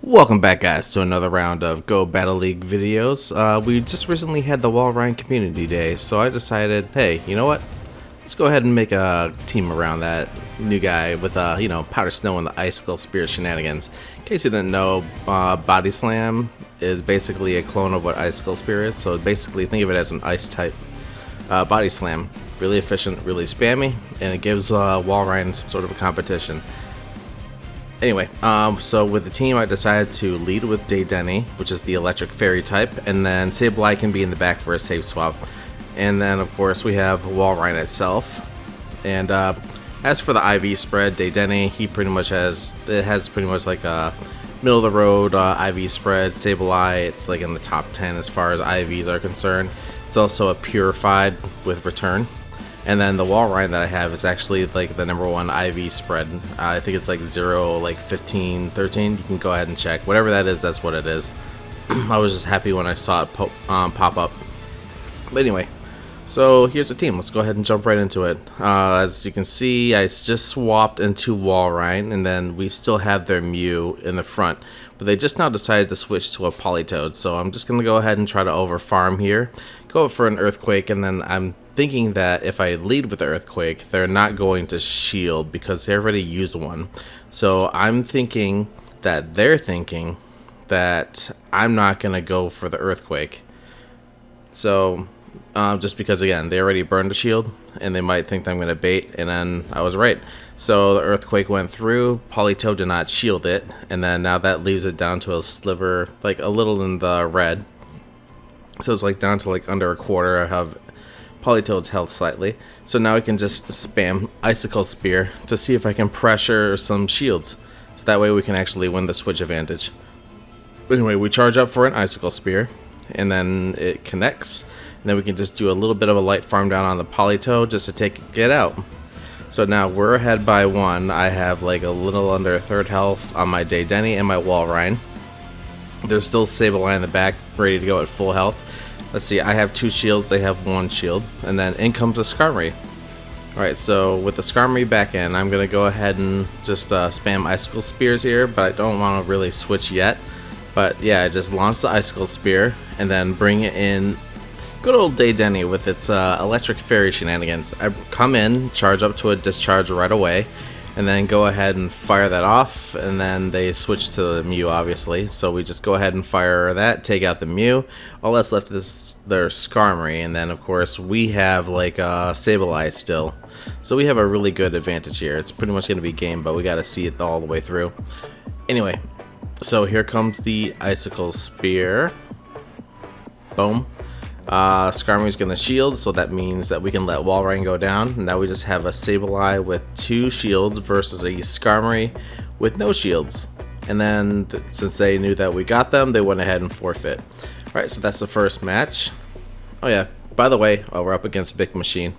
Welcome back, guys, to another round of Go Battle League videos. We just recently had the Walrein Community Day, so I decided, hey, you know what? Let's go ahead and make a team around that new guy with, Powder Snow and the Icicle Spear shenanigans. In case you didn't know, Body Slam is basically a clone of what Icicle Spear is, so basically think of it as an ice type Body Slam. Really efficient, really spammy, and it gives Walrein some sort of a competition. Anyway, so with the team, I decided to lead with Daydeni, which is the electric fairy type, and then Sableye can be in the back for a save swap. And then, of course, we have Walrein itself. And as for the IV spread, Daydeni, he pretty much has pretty much like a middle of the road IV spread. Sableye, it's like in the top 10 as far as IVs are concerned. It's also a purified with return. And then the Walrein that I have is actually like the #1 IV spread. I think it's like 0, like 15, 13. You can go ahead and check. Whatever that is, that's what it is. I was just happy when I saw it pop up. But anyway, so here's the team. Let's go ahead and jump right into it. As you can see, I just swapped into Walrein, and then we still have their Mew in the front. But they just now decided to switch to a Politoed, so I'm just going to go ahead and try to overfarm here. Go for an Earthquake, and then I'm thinking that if I lead with the Earthquake, they're not going to shield because they already used one. So I'm thinking that they're thinking that I'm not going to go for the Earthquake. So just because, again, they already burned a shield, and they might think that I'm going to bait, and then I was right. So the Earthquake went through, Politoed did not shield it, and then now that leaves it down to a sliver, like a little in the red. So it's like down to like under a quarter. I have Politoed's health slightly. So now I can just spam Icicle Spear to see if I can pressure some shields. So that way we can actually win the switch advantage. Anyway, we charge up for an Icicle Spear, and then it connects. And then we can just do a little bit of a light farm down on the Politoed just to get out. So now we're ahead by 1. I have like a little under a third health on my Daydeni and my Walrein. There's still Sableye in the back, ready to go at full health. Let's see, I have 2 shields, they have 1 shield. And then in comes a Skarmory. Alright, so with the Skarmory back in, I'm going to go ahead and just spam Icicle Spears here, but I don't want to really switch yet. But yeah, I just launch the Icicle Spear, and then bring it in good old Daydeni with its electric fairy shenanigans. I come in, charge up to a discharge right away, and then go ahead and fire that off, and then they switch to the Mew, obviously. So we just go ahead and fire that, take out the Mew. All that's left is their Skarmory, and then of course we have like Sableye still. So we have a really good advantage here. It's pretty much going to be game, but we got to see it all the way through. Anyway, so here comes the Icicle Spear. Boom. Skarmory's gonna shield, so that means that we can let Walrein go down. Now we just have a Sableye with 2 shields versus a Skarmory with no shields. And then, since they knew that we got them, they went ahead and forfeit. Alright, so that's the first match. Oh yeah, by the way, we're up against Big Machine.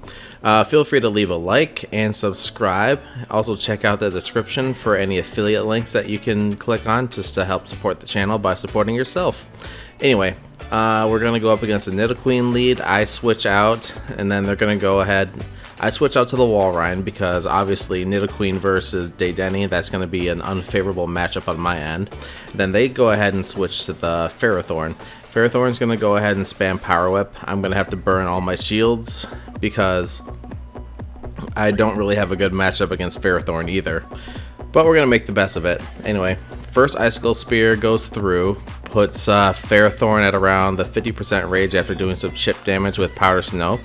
Feel free to leave a like and subscribe. Also check out the description for any affiliate links that you can click on just to help support the channel by supporting yourself. Anyway, we're going to go up against the Nidoqueen lead. I switch out, and then they're going to go ahead. I switch out to the Walrein because obviously Nidoqueen versus Daydeni, that's going to be an unfavorable matchup on my end. Then they go ahead and switch to the Ferrothorn. Ferrothorn's going to go ahead and spam Power Whip. I'm going to have to burn all my shields because I don't really have a good matchup against Ferrothorn either. But we're going to make the best of it. Anyway, first Icicle Spear goes through, puts Ferrothorn at around the 50% rage after doing some chip damage with Powder Snow.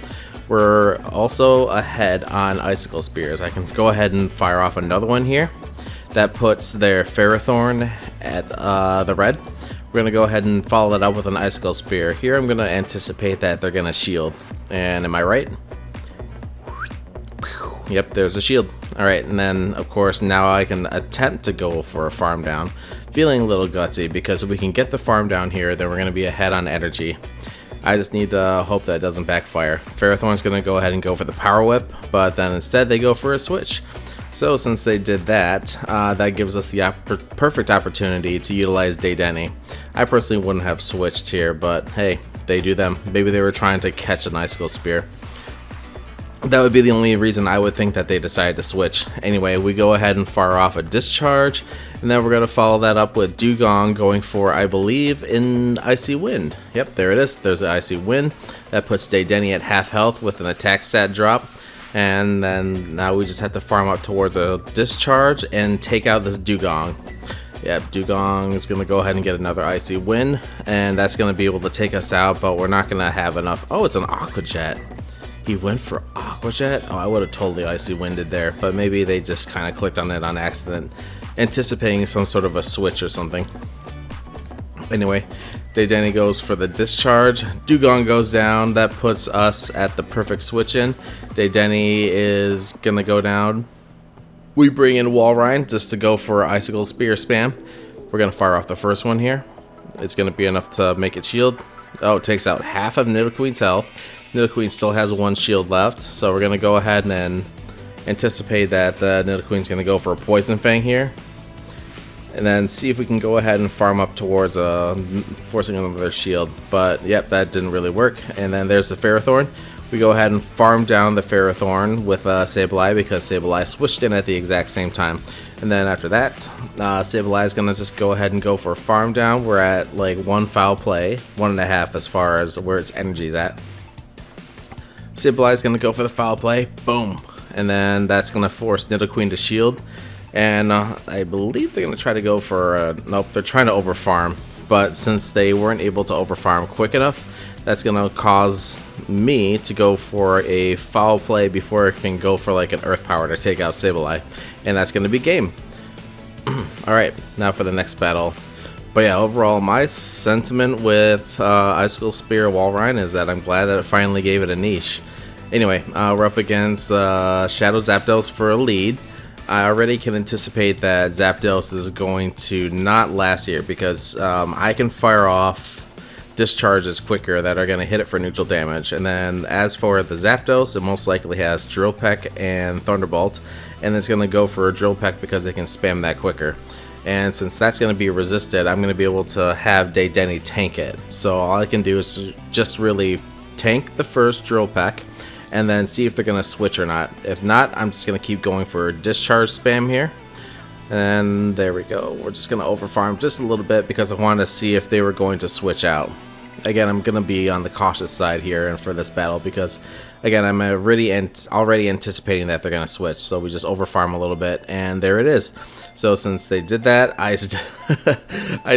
We're also ahead on Icicle Spears. I can go ahead and fire off another one here. That puts their Ferrothorn at the red. We're going to go ahead and follow that up with an Icicle Spear. Here I'm going to anticipate that they're going to shield. And am I right? Yep, there's a shield. Alright, and then, of course, now I can attempt to go for a farm down. Feeling a little gutsy, because if we can get the farm down here, then we're going to be ahead on energy. I just need to hope that it doesn't backfire. Ferrothorn's going to go ahead and go for the Power Whip, but then instead they go for a switch. So since they did that, that gives us the perfect opportunity to utilize Daydeni. I personally wouldn't have switched here, but hey, they do them. Maybe they were trying to catch an Icicle Spear. That would be the only reason I would think that they decided to switch. Anyway, we go ahead and fire off a discharge, and then we're going to follow that up with Dugong going for, I believe, an Icy Wind. Yep, there it is. There's an Icy Wind. That puts Daydeni at half health with an attack stat drop. And then now we just have to farm up towards a discharge and take out this Dugong. Yep, Dugong is going to go ahead and get another Icy Wind, and that's going to be able to take us out, but we're not going to have enough. Oh, it's an Aqua Jet. He went for Aqua Jet? Oh, I would have totally Icy Winded there, but maybe they just kind of clicked on it on accident, anticipating some sort of a switch or something. Anyway, Daydeni goes for the discharge. Dugong goes down. That puts us at the perfect switch in. Daydeni is going to go down. We bring in Walrein just to go for Icicle Spear spam. We're going to fire off the first one here. It's going to be enough to make it shield. Oh, it takes out half of Nidoqueen's health. Nidoqueen still has one shield left, so we're going to go ahead and anticipate that Nidoqueen's going to go for a Poison Fang here. And then see if we can go ahead and farm up towards forcing another shield. But, yep, that didn't really work. And then there's the Ferrothorn. We go ahead and farm down the Ferrothorn with Sableye because Sableye switched in at the exact same time. And then after that, Sableye is going to just go ahead and go for a farm down. We're at like 1 foul play, 1.5 as far as where its energy is at. Sableye is going to go for the foul play, boom. And then that's going to force Nidoqueen to shield. And I believe they're going to try to go for, nope, they're trying to overfarm. But since they weren't able to overfarm quick enough, that's going to cause me to go for a foul play before it can go for like an Earth Power to take out Sableye. And that's going to be game. Alright, now for the next battle. But yeah, overall, my sentiment with Icicle Spear Walrein is that I'm glad that it finally gave it a niche. Anyway, we're up against Shadow Zapdos for a lead. I already can anticipate that Zapdos is going to not last here because I can fire off discharges quicker that are going to hit it for neutral damage. And then as for the Zapdos, it most likely has Drill Peck and Thunderbolt, and it's going to go for a Drill Peck because it can spam that quicker. And since that's going to be resisted, I'm going to be able to have Daydeni tank it. So all I can do is just really tank the first Drill Peck and then see if they're going to switch or not. If not, I'm just going to keep going for discharge spam here. And there we go. We're just going to overfarm just a little bit because I wanted to see if they were going to switch out. Again, I'm going to be on the cautious side here and for this battle because, again, I'm already anticipating that they're going to switch. So we just overfarm a little bit, and there it is. So since they did that, I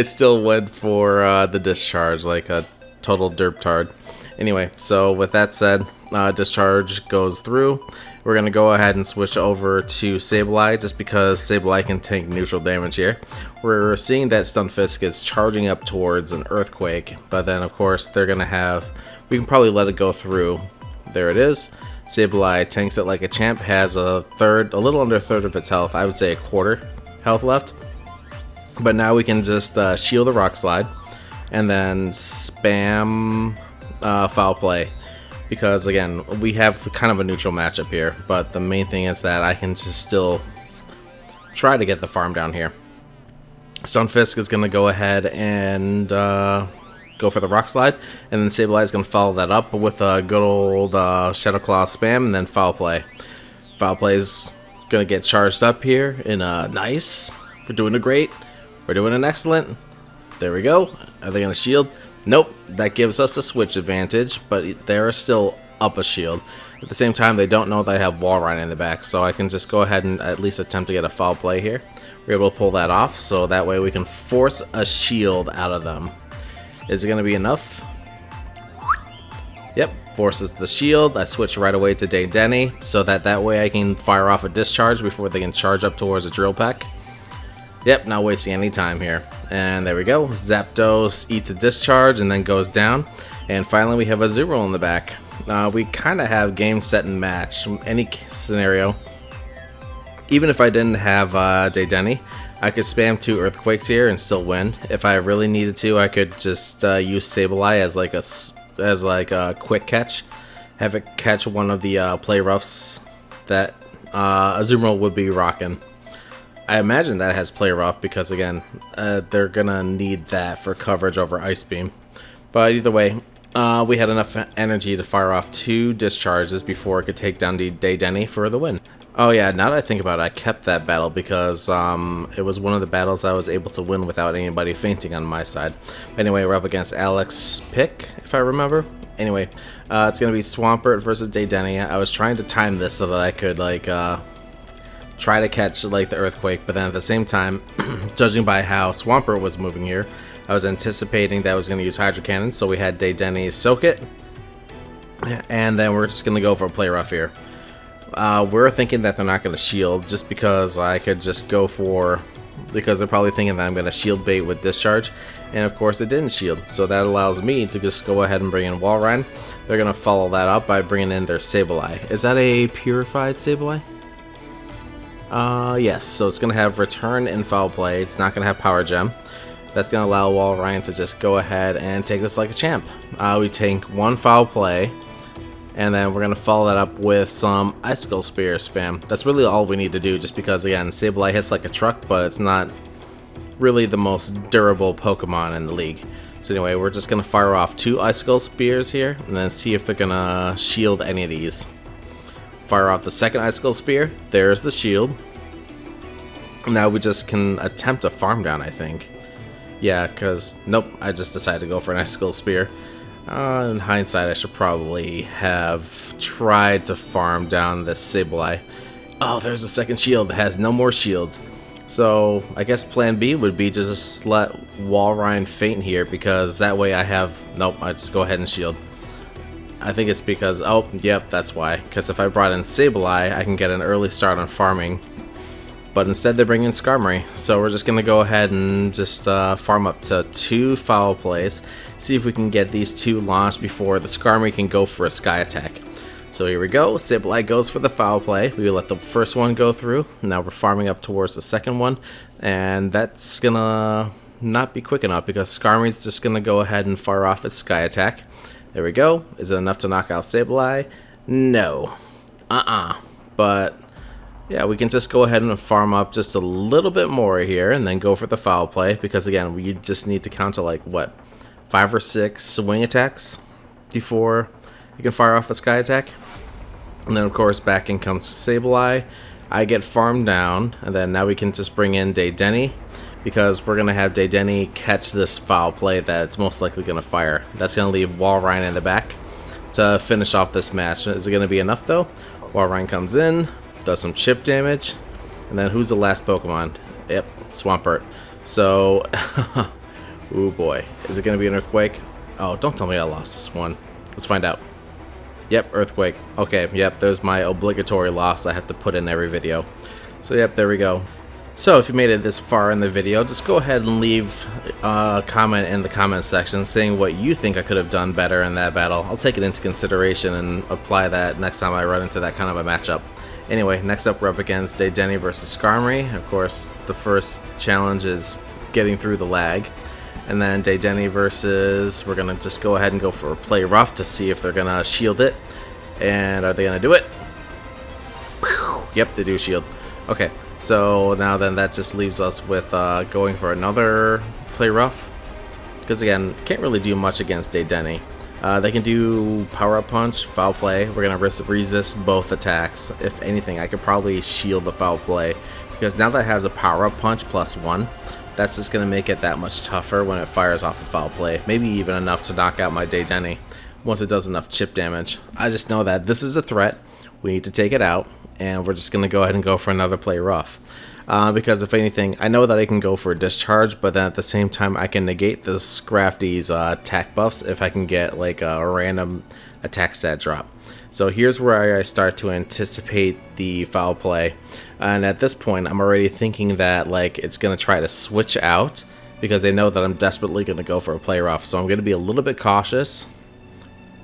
still went for the discharge like a total derptard. Anyway, so with that said, discharge goes through. We're going to go ahead and switch over to Sableye just because Sableye can tank neutral damage here. We're seeing that Stunfisk is charging up towards an Earthquake, but then of course they're going to have, we can probably let it go through. There it is. Sableye tanks it like a champ, has a little under a third of its health, I would say a quarter health left. But now we can just shield the Rock Slide and then spam foul play. Because again, we have kind of a neutral matchup here, but the main thing is that I can just still try to get the farm down here. Stunfisk is going to go ahead and go for the Rock Slide, and then Sableye is going to follow that up with a good old Shadow Claw spam, and then foul play. Foul play is going to get charged up here in a nice. We're doing a great. We're doing an excellent. There we go. Are they going to shield? Nope, that gives us a switch advantage, but they're still up a shield. At the same time, they don't know that I have Walrein in the back, so I can just go ahead and at least attempt to get a foul play here. We're able to pull that off, so that way we can force a shield out of them. Is it going to be enough? Yep, forces the shield. I switch right away to Daydeni, so that way I can fire off a discharge before they can charge up towards a Drill Peck. Yep, not wasting any time here. And there we go. Zapdos eats a discharge and then goes down. And finally we have a Zero in the back. We kind of have game, set, and match. Any scenario. Even if I didn't have Daydeni, I could spam 2 Earthquakes here and still win. If I really needed to, I could just use Sableye as like a quick catch. Have it catch one of the play roughs that Azumarill would be rocking. I imagine that has play rough because again, they're gonna need that for coverage over Ice Beam. But either way, We had enough energy to fire off 2 discharges before it could take down the Denny for the win. Oh yeah, now that I think about it, I kept that battle because it was one of the battles I was able to win without anybody fainting on my side. Anyway, we're up against Alex Pick, if I remember. Anyway, it's going to be Swampert versus Denny. I was trying to time this so that I could, like, try to catch, like, the Earthquake, but then at the same time, judging by how Swampert was moving here, I was anticipating that I was going to use Hydro Cannon, so we had Denny soak it, and then we're just going to go for a play rough here. We're thinking that they're not going to shield just because I could just go for, because they're probably thinking that I'm going to shield bait with discharge, and of course it didn't shield, so that allows me to just go ahead and bring in Walrein. They're going to follow that up by bringing in their Sableye. Is that a purified Sableye? Yes, so it's going to have return and foul play. It's not going to have power gem. That's going to allow Walrein to just go ahead and take this like a champ. We take 1 foul play, and then we're going to follow that up with some Icicle Spear spam. That's really all we need to do, just because, again, Sableye hits like a truck, but it's not really the most durable Pokemon in the league. So anyway, we're just going to fire off 2 Icicle Spears here, and then see if they're going to shield any of these. Fire off the second Icicle Spear. There's the shield. Now we just can attempt a farm down, I think. Yeah, because, nope, I just decided to go for an Icicle Spear. In hindsight, I should probably have tried to farm down this Sableye. Oh, there's a second shield that has no more shields. So, I guess plan B would be to just let Walrein faint here, because that way I have... Nope, I just go ahead and shield. I think it's because... Oh, yep, that's why. Because if I brought in Sableye, I can get an early start on farming. But instead they bring in Skarmory, so we're just going to go ahead and just farm up to 2 foul plays, see if we can get these 2 launched before the Skarmory can go for a Sky Attack. So here we go, Sableye goes for the foul play, we let the first one go through, now we're farming up towards the second one, and that's going to not be quick enough because Skarmory's just going to go ahead and fire off its Sky Attack. There we go, is it enough to knock out Sableye? No. But... yeah, we can just go ahead and farm up just a little bit more here and then go for the foul play, because again, we just need to count to like, what, 5 or 6 swing attacks before you can fire off a Sky Attack. And then of course back in comes Sableye. I get farmed down, and then now we can just bring in Denny, because we're going to have Denny catch this foul play that's most likely going to fire. That's going to leave Walrein in the back to finish off this match. Is it going to be enough though? Walrein comes in, does some chip damage, and then who's the last Pokemon? Yep, Swampert. So, oh boy, is it going to be an Earthquake? Oh, don't tell me I lost this one. Let's find out. Yep, Earthquake. Okay, yep, there's my obligatory loss I have to put in every video. So yep, there we go. So if you made it this far in the video, just go ahead and leave a comment in the comment section saying what you think I could have done better in that battle. I'll take it into consideration and apply that next time I run into that kind of a matchup. Anyway, next up we're up against Denny versus Skarmory. Of course, the first challenge is getting through the lag. And then Denny versus... we're going to just go ahead and go for a play rough to see if they're going to shield it. And are they going to do it? Yep, they do shield. Okay, so now then that just leaves us with going for another play rough. Because again, can't really do much against Denny. They can do Power Up Punch, Foul Play. We're going to resist both attacks. If anything, I could probably shield the Foul Play, because now that it has a Power Up Punch +1, that's just going to make it that much tougher when it fires off the Foul Play. Maybe even enough to knock out my Denny once it does enough chip damage. I just know that this is a threat. We need to take it out, and we're just going to go ahead and go for another play rough. Because if anything, I know that I can go for a discharge, but then at the same time I can negate the Scrafty's attack buffs if I can get like a random attack stat drop. So here's where I start to anticipate the foul play, and at this point I'm already thinking that like it's gonna try to switch out, because they know that I'm desperately gonna go for a play rough. So I'm gonna be a little bit cautious.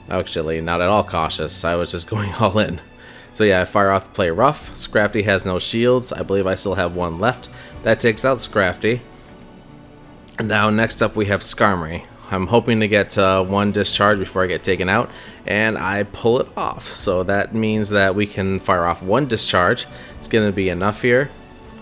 Actually, not at all cautious. I was just going all in. So yeah, I fire off the play rough. Scrafty has no shields. I believe I still have one left. That takes out Scrafty. And now next up we have Skarmory. I'm hoping to get one discharge before I get taken out, and I pull it off. So that means that we can fire off one discharge. It's going to be enough here.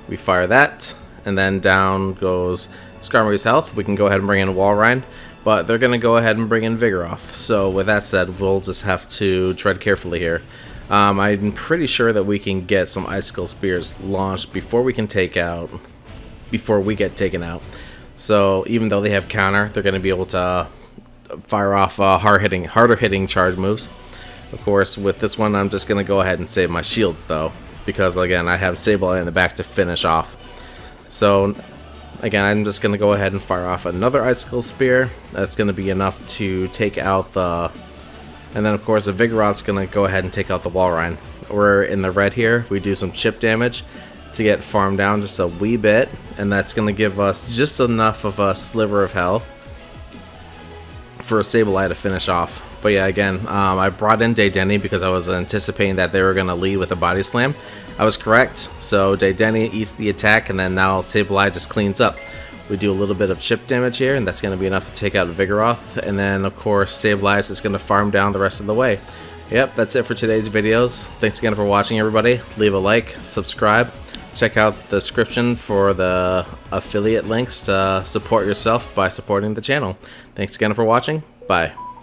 We fire that, and then down goes Skarmory's health, we can go ahead and bring in Walrein, but they're going to go ahead and bring in Vigoroth. So with that said, we'll just have to tread carefully here. I'm pretty sure that we can get some Icicle Spears launched before we get taken out. So even though they have counter, they're going to be able to fire off harder hitting charge moves. Of course, with this one, I'm just going to go ahead and save my shields though, because again, I have Sableye in the back to finish off. So again, I'm just going to go ahead and fire off another Icicle Spear. That's going to be enough to take out the... And then of course the Vigoroth's going to go ahead and take out the Walrein. We're in the red here. We do some chip damage to get farmed down just a wee bit. And that's going to give us just enough of a sliver of health for a Sableye to finish off. But yeah, again, I brought in Dedenne because I was anticipating that they were going to lead with a body slam. I was correct. So Dedenne eats the attack, and then now Sableye just cleans up. We do a little bit of chip damage here, and that's going to be enough to take out Vigoroth. And then, of course, Sableye is just going to farm down the rest of the way. Yep, that's it for today's videos. Thanks again for watching, everybody. Leave a like, subscribe. Check out the description for the affiliate links to support yourself by supporting the channel. Thanks again for watching. Bye.